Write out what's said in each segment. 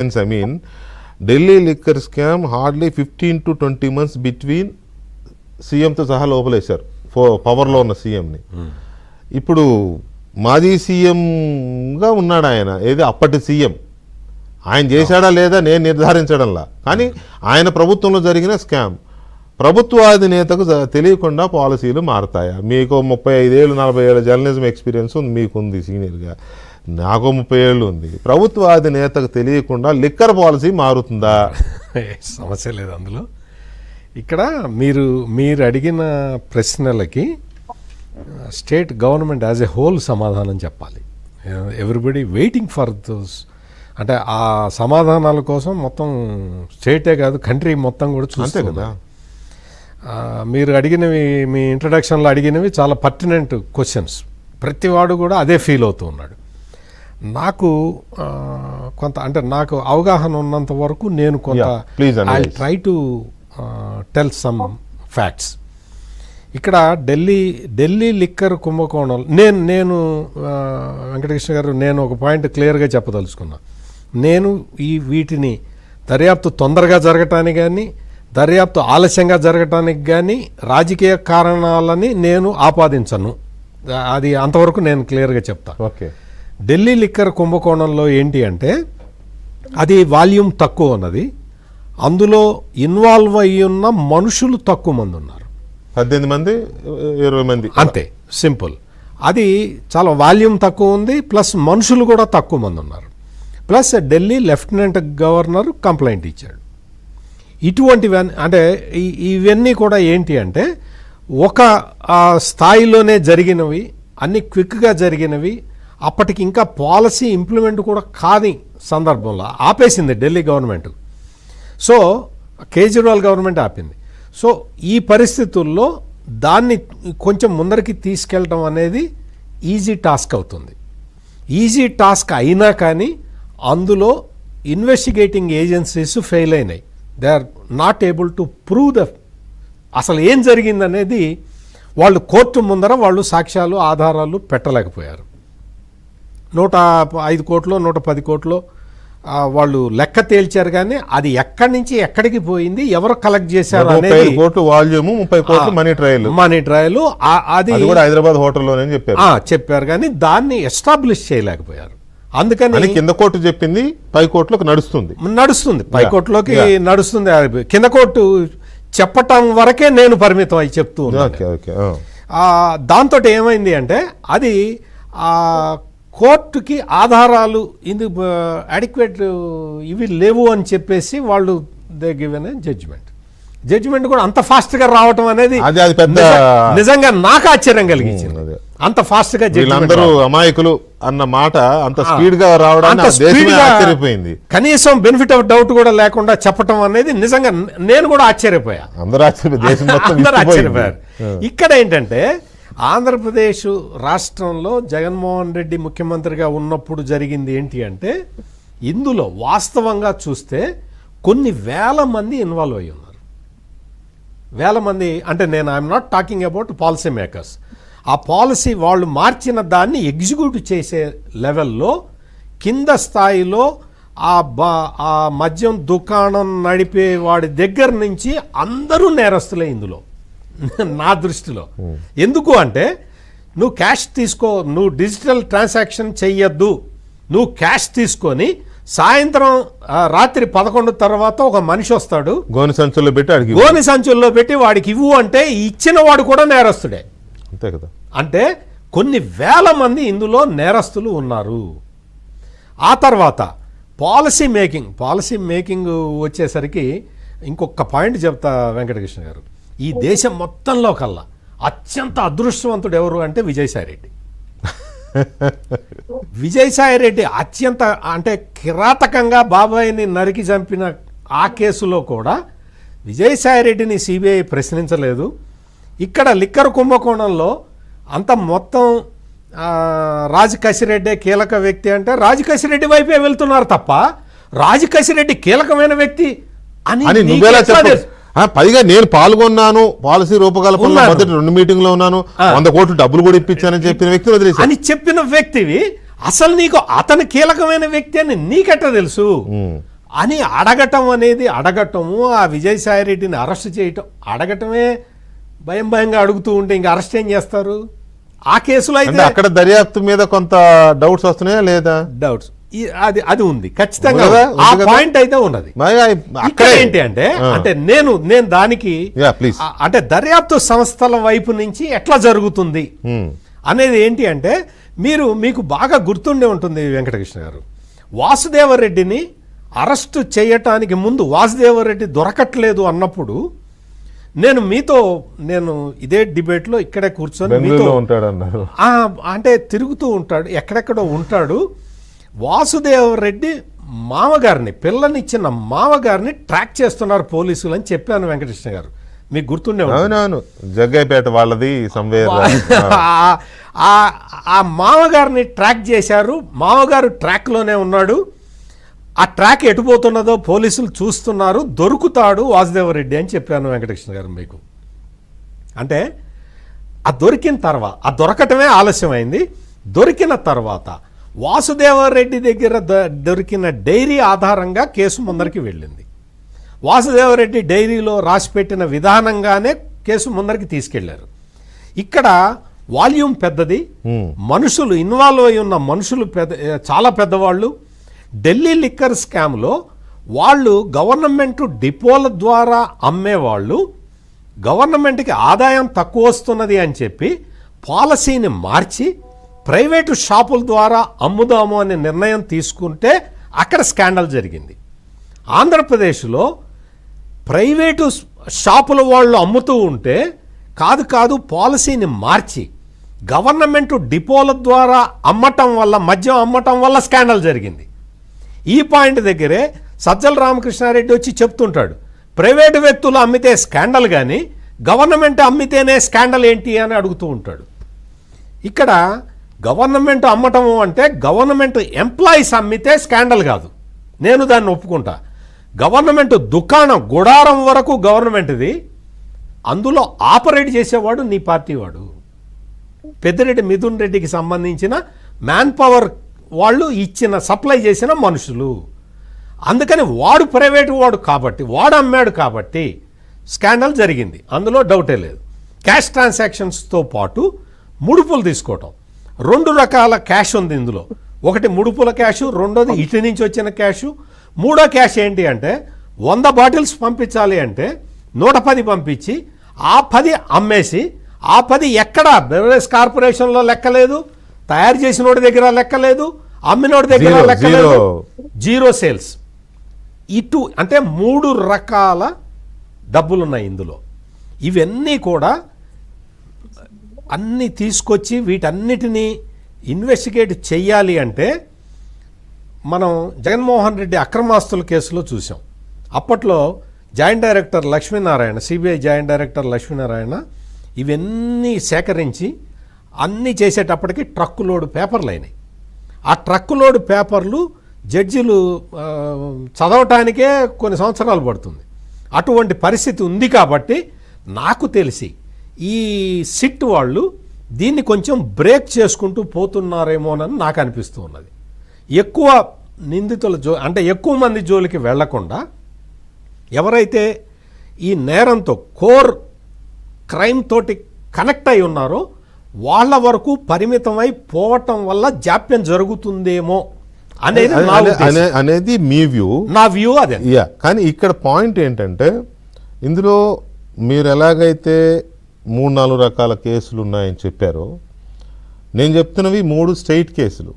I mean, Delhi liquor scam hardly 15 to 20 months between సీఎంతో సహా లోపలేశారు పవర్లో ఉన్న సీఎంని. ఇప్పుడు మాజీ సీఎంగా ఉన్నాడు ఆయన, ఏది అప్పటి సీఎం. ఆయన చేశాడా లేదా నేను నిర్ధారించడంలా, కానీ ఆయన ప్రభుత్వంలో జరిగిన స్కామ్. ప్రభుత్వాధినేతకు తెలియకుండా పాలసీలు మారతాయా? మీకు 35 ఏళ్ళు 40 ఏళ్ళ జర్నలిజం ఎక్స్పీరియన్స్ ఉంది, మీకుంది సీనియర్గా, నాకు 30 ఏళ్ళు ఉంది. ప్రభుత్వాధినేతకు తెలియకుండా లిక్కర్ పాలసీ మారుతుందా? సమస్య లేదు అందులో. ఇక్కడ మీరు అడిగిన ప్రశ్నలకి state government as a whole సమాధానం చెప్పాలి. ఎవ్రీబడి వెయిటింగ్ ఫర్ దోస్, అంటే ఆ సమాధానాల కోసం మొత్తం స్టేటే కాదు కంట్రీ మొత్తం కూడా చూస్తే కదా. మీరు అడిగినవి, మీ ఇంట్రడక్షన్లో అడిగినవి చాలా పర్టినెంట్ క్వశ్చన్స్. ప్రతివాడు కూడా అదే ఫీల్ అవుతూ ఉన్నాడు. నాకు కొంత, అంటే నాకు అవగాహన ఉన్నంత వరకు నేను కొంత I try to tell some facts. ఇక్కడ ఢిల్లీ లిక్కర్ కుంభకోణం, నేను వెంకటకృష్ణ గారు, నేను ఒక పాయింట్ క్లియర్గా చెప్పదలుచుకున్నా. నేను వీటిని దర్యాప్తు తొందరగా జరగటానికి కానీ, దర్యాప్తు ఆలస్యంగా జరగటానికి కానీ రాజకీయ కారణాలని నేను ఆపాదించను. అది అంతవరకు నేను క్లియర్గా చెప్తా. ఓకే. ఢిల్లీ లిక్కర్ కుంభకోణంలో ఏంటి అంటే, అది వాల్యూమ్ తక్కువ ఉన్నది, అందులో ఇన్వాల్వ్ అయ్యి ఉన్న మనుషులు తక్కువ మంది ఉన్నారు. 18 మంది 20 మంది అంతే, సింపుల్. అది చాలా వాల్యూమ్ తక్కువ ఉంది, ప్లస్ మనుషులు కూడా తక్కువ మంది ఉన్నారు. Plus Delhi lieutenant governor complaint ఇచ్చాడు. ఇటువంటివన్నీ, అంటే ఇవన్నీ కూడా ఏంటి అంటే ఒక స్థాయిలోనే జరిగినవి, అన్ని క్విక్గా జరిగినవి. అప్పటికి ఇంకా పాలసీ ఇంప్లిమెంట్ కూడా కాని సందర్భంలో ఆపేసింది Delhi government. So Kejriwal government ఆపింది. సో ఈ పరిస్థితుల్లో దాన్ని కొంచెం ముందరికి తీసుకెళ్ళడం అనేది ఈజీ టాస్క్ అవుతుంది. ఈజీ టాస్క్ అయినా కానీ అందులో ఇన్వెస్టిగేటింగ్ ఏజెన్సీస్ ఫెయిల్ అయినాయి. They are not able to prove అసలు ఏం జరిగిందనేది వాళ్ళు కోర్టు ముందర వాళ్ళు సాక్ష్యాలు ఆధారాలు పెట్టలేకపోయారు. 105 కోట్లు 110 కోట్లు వాళ్ళు లెక్క తేల్చారు, కానీ అది ఎక్కడి నుంచి ఎక్కడికి పోయింది, ఎవరు కలెక్ట్ చేశారు అనేది. 35 కోట్లు వాల్యూమ్, 30 కోట్లు మనీ ట్రయల్. అది కూడా హైదరాబాద్ హోటల్లోనే చెప్పారు, కానీ దాన్ని ఎస్టాబ్లిష్ చేయలేకపోయారు. అందుకని కింద కోర్టు చెప్పింది పై కోర్టులోకి నడుస్తుంది, పై కోర్టులోకి నడుస్తుంది. కింద కోర్టు చెప్పటం వరకే నేను పరిమితం అయి చెప్తూ ఉన్నాను. దాంతో ఏమైంది అంటే, అది కోర్టుకి ఆధారాలు ఇందుకు అడిక్వేట్ ఇవి లేవు అని చెప్పేసి వాళ్ళు దే గివెన్ జడ్జిమెంట్ కూడా అంత ఫాస్ట్గా రావటం అనేది నిజంగా నాకు ఆశ్చర్యం కలిగించింది. అంత ఫాస్ట్గా అందరూ అమాయకులు అన్న మాట అంత స్పీడ్ గా రావడం, కనీసం బెనిఫిట్ ఆఫ్ డౌట్ కూడా లేకుండా చెప్పటం అనేది నిజంగా నేను కూడా ఆశ్చర్యపోయా. అందరూ ఆశ్చర్యపోయారు. ఇక్కడ ఏంటంటే, ఆంధ్రప్రదేశ్ రాష్ట్రంలో జగన్మోహన్ రెడ్డి ముఖ్యమంత్రిగా ఉన్నప్పుడు జరిగింది ఏంటి అంటే, ఇందులో వాస్తవంగా చూస్తే కొన్ని వేల మంది ఇన్వాల్వ్ అయ్యి ఉన్నారు. వేల మంది అంటే I'm not talking about policy makers. ఆ పాలసీ వాళ్ళు మార్చిన దాన్ని ఎగ్జిక్యూట్ చేసే లెవెల్లో కింద స్థాయిలో ఆ మద్యం దుకాణం నడిపే వాడి దగ్గర నుంచి అందరూ నేరస్తులే ఇందులో నా దృష్టిలో. ఎందుకు అంటే, నువ్వు క్యాష్ తీసుకో, నువ్వు డిజిటల్ ట్రాన్సాక్షన్ చెయ్యొద్దు, నువ్వు క్యాష్ తీసుకొని సాయంత్రం రాత్రి 11 తర్వాత ఒక మనిషి వస్తాడు, గోని సంచుల్లో పెట్టి వాడికి ఇవ్వు అంటే ఇచ్చిన వాడు కూడా నేరస్తుడే. అంతే కదా. అంటే కొన్ని వేల మంది ఇందులో నేరస్తులు ఉన్నారు. ఆ తర్వాత పాలసీ మేకింగ్ వచ్చేసరికి ఇంకొక పాయింట్ చెప్తా వెంకటకృష్ణ గారు. ఈ దేశం మొత్తంలో కల్లా అత్యంత అదృష్టవంతుడు ఎవరు అంటే విజయసాయిరెడ్డి అత్యంత, అంటే కిరాతకంగా బాబాయిని నరికి చంపిన ఆ కేసులో కూడా విజయసాయిరెడ్డిని సిబిఐ ప్రశ్నించలేదు. ఇక్కడ లిక్కర్ కుంభకోణంలో అంత మొత్తం రాజకసిరెడ్డి కీలక వ్యక్తి అంటే రాజకసిరెడ్డి వైపే వెళ్తున్నారు తప్ప రాజకసిరెడ్డి కీలకమైన వ్యక్తి అని పైగా నేను పాల్గొన్నాను, పాలసీ రూపకల్పనలో మొదటి 2 మీటింగ్ లో ఉన్నాను, 100 కోట్లు డబ్బులు కూడా ఇప్పించానని చెప్పిన వ్యక్తి వదిలేసి అని చెప్పిన వ్యక్తివి అసలు నీకు అతను కీలకమైన వ్యక్తి అని నీకెట్లా తెలుసు? అని అడగటము ఆ విజయసాయి రెడ్డిని అరెస్ట్ చేయటం, అడగటమే భయంగా అడుగుతూ ఉంటే ఇంకా అరెస్ట్ ఏం చేస్తారు? ఆ కేసులో అంటే అయితే అక్కడ దర్యాప్తు మీద కొంత డౌట్స్ వస్తున్నాయా లేదా? డౌట్స్ అది ఉంది ఖచ్చితంగా, ఉంది కదా? ఆ ఉంది కదా? పాయింట్ అయితే ఉన్నది. ఇక్కడ అక్కడే ఏంటి అంటే నేను దానికి ప్లీజ్ అంటే దర్యాప్తు సంస్థల వైపు నుంచి ఎట్లా జరుగుతుంది అనేది ఏంటి అంటే, మీకు బాగా గుర్తుండే ఉంటుంది వెంకటకృష్ణ గారు, వాసుదేవరెడ్డిని అరెస్టు చేయటానికి ముందు వాసుదేవరెడ్డి దొరకట్లేదు అన్నప్పుడు నేను ఇదే డిబేట్లో ఇక్కడే కూర్చొని మీతో బెంగళూరులో ఉంటాడన్నారు. అంటే తిరుగుతూ ఉంటాడు, ఎక్కడెక్కడో ఉంటాడు. వాసుదేవరెడ్డి మామగారిని, పిల్లనిచ్చిన మామగారిని ట్రాక్ చేస్తున్నారు పోలీసులు అని చెప్పాను వెంకటకృష్ణ గారు, మీకు గుర్తుండే ఉంటుంది. అవునవును, జగ్గైపేట వాళ్ళది సంవేర్. ఆ మామగారిని ట్రాక్ చేశారు, మామగారు ట్రాక్లోనే ఉన్నాడు. ఆ ట్రాక్ ఎటుపోతున్నదో పోలీసులు చూస్తున్నారు, దొరుకుతాడు వాసుదేవరెడ్డి అని చెప్పాను వెంకటకృష్ణ గారు మీకు. అంటే ఆ దొరికిన తర్వాత, ఆ దొరకటమే ఆలస్యమైంది. దొరికిన తర్వాత వాసుదేవరెడ్డి దగ్గర దొరికిన డైరీ ఆధారంగా కేసు ముందరికి వెళ్ళింది. వాసుదేవరెడ్డి డైరీలో రాసిపెట్టిన విధానంగానే కేసు ముందరికి తీసుకెళ్లారు. ఇక్కడ వాల్యూమ్ పెద్దది, మనుషులు ఇన్వాల్వ్ అయి ఉన్న మనుషులు చాలా పెద్దవాళ్ళు. ఢిల్లీ లిక్కర్ స్కామ్లో వాళ్ళు గవర్నమెంట్ డిపోల ద్వారా అమ్మేవాళ్ళు, గవర్నమెంట్కి ఆదాయం తక్కువ వస్తున్నది అని చెప్పి పాలసీని మార్చి ప్రైవేటు షాపుల ద్వారా అమ్ముదాము అనే నిర్ణయం తీసుకుంటే అక్కడ స్కాండల్ జరిగింది. ఆంధ్రప్రదేశ్లో ప్రైవేటు షాపుల వాళ్ళు అమ్ముతూ ఉంటే కాదు పాలసీని మార్చి గవర్నమెంట్ డిపోల ద్వారా అమ్మటం వల్ల, మద్యం అమ్మటం వల్ల స్కాండల్ జరిగింది. ఈ పాయింట్ దగ్గరే సజ్జల రామకృష్ణారెడ్డి వచ్చి చెప్తుంటాడు, ప్రైవేటు వ్యక్తులు అమ్మితే స్కాండల్ కానీ గవర్నమెంట్ అమ్మితేనే స్కాండల్ ఏంటి అని అడుగుతూ ఉంటాడు. ఇక్కడ గవర్నమెంట్ అమ్మటము అంటే గవర్నమెంట్ ఎంప్లాయీస్ అమ్మితే స్కాండల్ కాదు, నేను దాన్ని ఒప్పుకుంటా. గవర్నమెంట్ దుకాణం గుడారం వరకు గవర్నమెంట్ది, అందులో ఆపరేట్ చేసేవాడు నీ పార్టీ వాడు, పెద్దిరెడ్డి మిథున్ రెడ్డికి సంబంధించిన మ్యాన్ పవర్ వాళ్ళు ఇచ్చిన సప్లై చేసిన మనుషులు. అందుకని వాడు ప్రైవేటు వాడు కాబట్టి, వాడు అమ్మాడు కాబట్టి స్కాండల్ జరిగింది, అందులో డౌటే లేదు. క్యాష్ ట్రాన్సాక్షన్స్తో పాటు ముడుపులు తీసుకోవటం, 2 రకాల క్యాష్ ఉంది ఇందులో. ఒకటి ముడుపుల క్యాషు, రెండోది ఇటు నుంచి వచ్చిన క్యాషు, మూడో క్యాష్ ఏంటి అంటే 100 బాటిల్స్ పంపించాలి అంటే 110 పంపించి ఆ 10 అమ్మేసి, ఆ 10 ఎక్కడ బెవరేజ్ కార్పొరేషన్లో లెక్కలేదు, తయారు చేసినోడి దగ్గర లెక్కలేదు, అమ్మినోడి దగ్గర లెక్కలేదు, జీరో సేల్స్. ఇటు అంటే 3 రకాల డబ్బులున్నాయి ఇందులో. ఇవన్నీ కూడా అన్నీ తీసుకొచ్చి వీటన్నిటినీ ఇన్వెస్టిగేట్ చెయ్యాలి అంటే మనం జగన్మోహన్ రెడ్డి అక్రమాస్తుల కేసులో చూసాం. అప్పట్లో joint director Lakshminarayana, CBI joint director Lakshminarayana ఇవన్నీ సేకరించి అన్నీ చేసేటప్పటికి ట్రక్కు లోడు పేపర్లు అయినాయి. ఆ ట్రక్కు లోడు పేపర్లు జడ్జిలు చదవటానికే కొన్ని సంవత్సరాలు పడుతుంది. అటువంటి పరిస్థితి ఉంది కాబట్టి నాకు తెలిసి ఈ సిట్ వాళ్ళు దీన్ని కొంచెం బ్రేక్ చేసుకుంటూ పోతున్నారేమోనని నాకు అనిపిస్తూ ఉన్నది. ఎక్కువ నిందితుల అంటే ఎక్కువ మంది జోలికి వెళ్లకుండా ఎవరైతే ఈ నేరంతో కోర్ క్రైమ్ తోటి కనెక్ట్ అయి ఉన్నారో వాళ్ళ వరకు పరిమితమై పోవటం వల్ల జాప్యం జరుగుతుందేమో అనేది మీ వ్యూ. నా వ్యూ అదే. కానీ ఇక్కడ పాయింట్ ఏంటంటే, ఇందులో మీరు ఎలాగైతే 3-4 రకాల కేసులు ఉన్నాయని చెప్పారో, నేను చెప్తున్నవి 3 స్టేట్ కేసులు.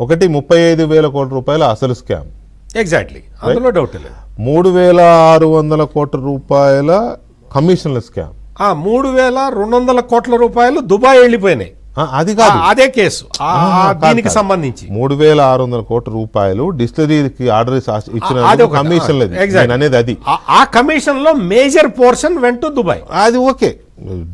ఒకటి 35,000 కోట్ల రూపాయల అసలు స్కామ్, ఎగ్జాక్ట్లీ, అందులో డౌట్ లేదు. 3,600 కోట్ల రూపాయల కమిషన్ల స్కామ్, 3,200 కోట్ల రూపాయలు దుబాయ్ వెళ్ళిపోయినాయి. అది కాదు, అదే కేసు. దీనికి సంబంధించి 3,600 కోట్ల రూపాయలు డిస్టిలరీకి ఆర్డర్ ఇచ్చిన కమిషన్ అనేది. అది ఆ కమిషన్ లో మేజర్ పోర్షన్ వెంట దుబాయ్. అది ఓకే,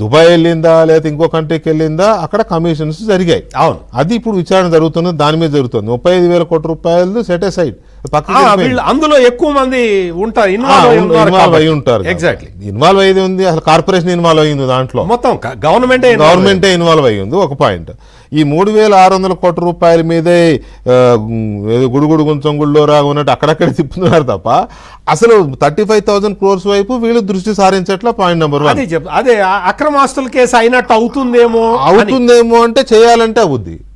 దుబాయ్ వెళ్ళిందా లేదా ఇంకో కంట్రీకి వెళ్ళిందా, అక్కడ కమిషన్స్ జరిగాయి. అవును, అది ఇప్పుడు విచారణ జరుగుతున్నది, దాని మీద జరుగుతుంది. 35,000 కోట్ల రూపాయలు సెట్ అసైడ్, పక్కకి వీళ్ళు అందులో ఎక్కువ మంది ఉంటారు, ఇన్వాల్వ్ అయి ఉంటారు. ఎగ్జాక్ట్లీ, ఇన్వాల్వ్ అయ్యేది ఉంది, అసలు కార్పొరేషన్ ఇన్వాల్వ్ అయింది దాంట్లో, మొత్తం గవర్నమెంటే ఇన్వాల్వ్ అయ్యింది. ఒక పాయింట్. ఈ 3,600 కోట్ల రూపాయల మీదే ఏదో గుడుగుడు గుంచం గుళ్ళో రాగున్నట్టు అక్కడక్కడ తిప్పుతున్నారు తప్ప అసలు 35,000 crores వైపు వీళ్ళు దృష్టి సారించట్ల. Point number 1. అదే అక్రమాస్తుల కేసు అయినట్టు అవుతుందేమో అంటే చేయాలంటే అవుద్ది.